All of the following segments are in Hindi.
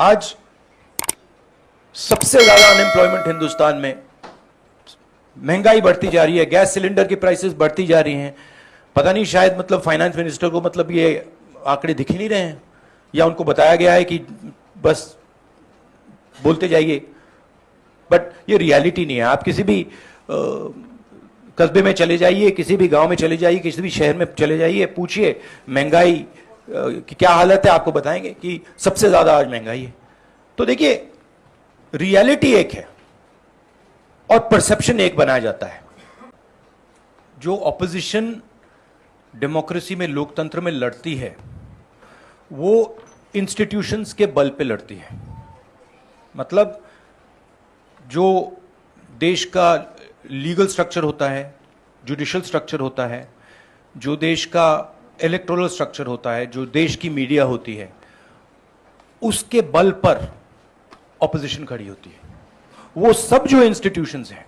आज सबसे ज्यादा अनएम्प्लॉयमेंट हिंदुस्तान में, महंगाई बढ़ती जा रही है, गैस सिलेंडर की प्राइसेस बढ़ती जा रही हैं। पता नहीं शायद मतलब फाइनेंस मिनिस्टर को मतलब ये आंकड़े दिख ही नहीं रहे हैं, या उनको बताया गया है कि बस बोलते जाइए, बट ये रियलिटी नहीं है। आप किसी भी कस्बे में चले जाइए, किसी भी गांव में चले जाइए, किसी भी शहर में चले जाइए, पूछिए महंगाई की क्या हालत है, आपको बताएंगे कि सबसे ज्यादा आज महंगाई है। तो देखिए, रियलिटी एक है और परसेप्शन एक बनाया जाता है। जो ऑपोजिशन डेमोक्रेसी में, लोकतंत्र में लड़ती है, वो इंस्टीट्यूशंस के बल पे लड़ती है। मतलब जो देश का लीगल स्ट्रक्चर होता है, जुडिशियल स्ट्रक्चर होता है, जो देश का इलेक्टोरल स्ट्रक्चर होता है, जो देश की मीडिया होती है, उसके बल पर ऑपोजिशन खड़ी होती है। वो सब जो इंस्टीट्यूशंस हैं,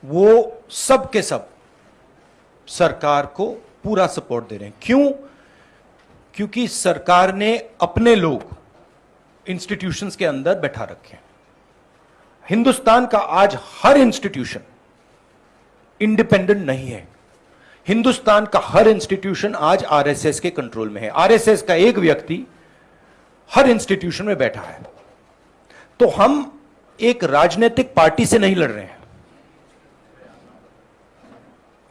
वो सब के सब सरकार को पूरा सपोर्ट दे रहे हैं। क्यों? क्योंकि सरकार ने अपने लोग इंस्टीट्यूशंस के अंदर बैठा रखे हैं। हिंदुस्तान का आज हर इंस्टीट्यूशन इंडिपेंडेंट नहीं है। हिंदुस्तान का हर इंस्टीट्यूशन आज आरएसएस के कंट्रोल में है। आरएसएस का एक व्यक्ति हर इंस्टीट्यूशन में बैठा है। तो हम एक राजनीतिक पार्टी से नहीं लड़ रहे हैं,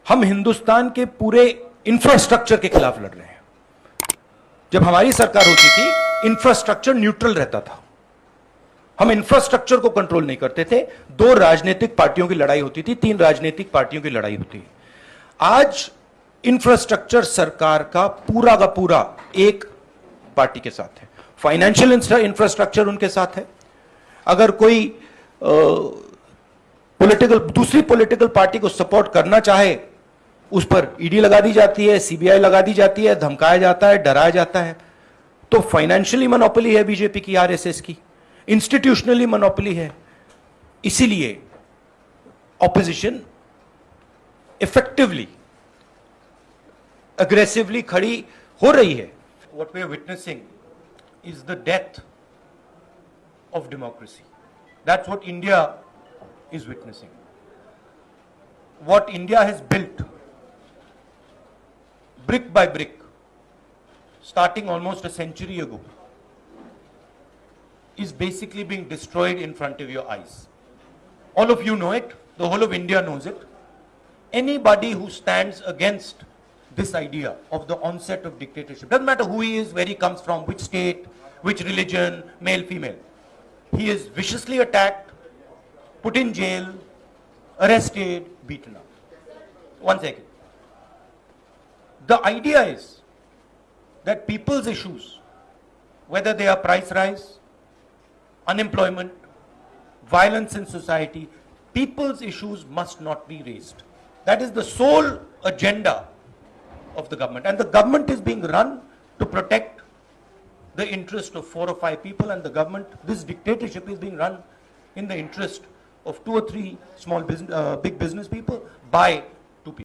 हम हिंदुस्तान के पूरे इंफ्रास्ट्रक्चर के खिलाफ लड़ रहे हैं। जब हमारी सरकार होती थी, इंफ्रास्ट्रक्चर न्यूट्रल रहता था, हम इंफ्रास्ट्रक्चर को कंट्रोल नहीं करते थे। 2 राजनीतिक पार्टियों की लड़ाई होती थी, 3 राजनीतिक पार्टियों की लड़ाई होती है। आज इंफ्रास्ट्रक्चर सरकार का पूरा एक पार्टी के साथ है। फाइनेंशियल इंफ्रास्ट्रक्चर उनके साथ है। अगर कोई दूसरी पॉलिटिकल पार्टी को सपोर्ट करना चाहे, उस पर ईडी लगा दी जाती है, सीबीआई लगा दी जाती है, धमकाया जाता है, डराया जाता है। तो फाइनेंशियली मोनोपोली है बीजेपी की, आरएसएस की, इंस्टीट्यूशनली मोनोपोली है। इसीलिए ऑपोजिशन इफेक्टिवली, अग्रेसिवली खड़ी हो रही है। What we are witnessing is the death of democracy. That's what India is witnessing. What India has built brick by brick, starting almost a century ago, is basically being destroyed in front of your eyes. All of you know it, the whole of India knows it. Anybody who stands against this idea of the onset of dictatorship, doesn't matter who he is, where he comes from, which state, which religion, male, female, he is viciously attacked, put in jail, arrested, beaten up. One second. The idea is that people's issues, whether they are price rise, unemployment, violence in society, people's issues must not be raised. That is the sole agenda of the government. And the government is being run to protect the interest of 4 or 5 people, and the government, this dictatorship is being run in the interest of 2 or 3 big business people by